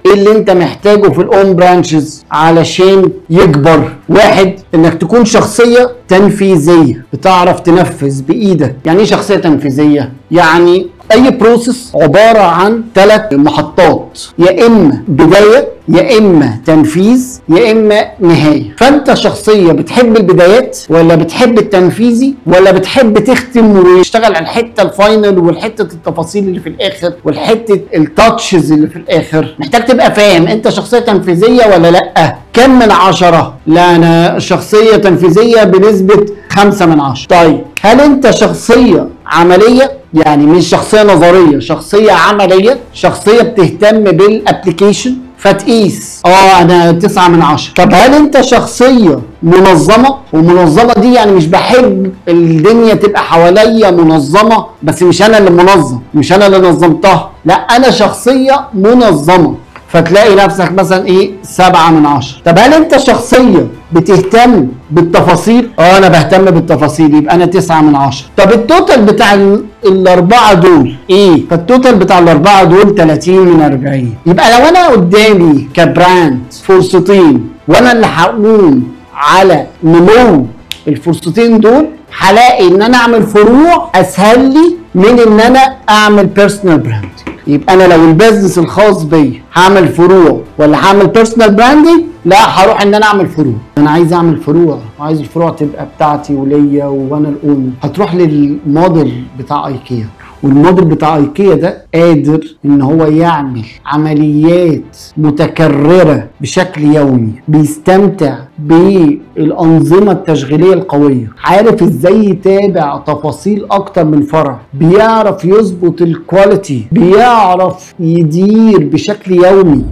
ايه اللي انت محتاجه في الاون برانشز علشان يكبر؟ واحد، انك تكون شخصيه تنفيذيه، بتعرف تنفذ بايدك. يعني ايه شخصيه تنفيذيه؟ يعني اي بروسيس عباره عن 3 محطات، يا اما بدايه يا اما تنفيذ يا اما نهايه. فانت شخصيه بتحب البدايات ولا بتحب التنفيذي ولا بتحب تختم ويشتغل على الحته الفاينل والحته التفاصيل اللي في الاخر والحته التاتشز اللي في الاخر؟ محتاج تبقى فاهم انت شخصيه تنفيذيه ولا لا. كم من 10؟ لا انا شخصيه تنفيذيه بنسبه 5 من 10. طيب هل انت شخصيه عمليه؟ يعني مش شخصيه نظريه، شخصيه عمليه، شخصيه بتهتم بالابليكيشن فتقيس انا 9 من 10. طب هل انت شخصيه منظمه؟ ومنظمه دي يعني مش بحب الدنيا تبقى حواليا منظمه بس مش انا اللي منظم، مش انا اللي نظمتها، لا انا شخصيه منظمه، فتلاقي نفسك مثلا 7 من 10. طب هل انت شخصيه بتهتم بالتفاصيل؟ انا بهتم بالتفاصيل، يبقى انا 9 من 10. طب التوتال بتاع الاربعه دول ايه؟ فالتوتال بتاع الاربعه دول 30 من 40. يبقى لو انا قدامي كبراند فرصتين وانا اللي هقوم على نمو الفرصتين دول، هلاقي ان انا اعمل فروع اسهل لي من ان انا اعمل بيرسونال براند. يبقى انا لو البيزنس الخاص بيا هعمل فروع ولا هعمل بيرسونال براندنج؟ لا هروح ان انا اعمل فروع. انا عايز اعمل فروع وعايز الفروع تبقى بتاعتي وليا وانا الاونر. هتروح للموديل بتاع ايكيا، والموديل بتاع ايكيا ده قادر ان هو يعمل عمليات متكررة بشكل يومي، بيستمتع بالانظمة التشغيلية القوية، عارف ازاي يتابع تفاصيل اكتر من فرع، بيعرف يظبط الكواليتي، بيعرف يدير بشكل يومي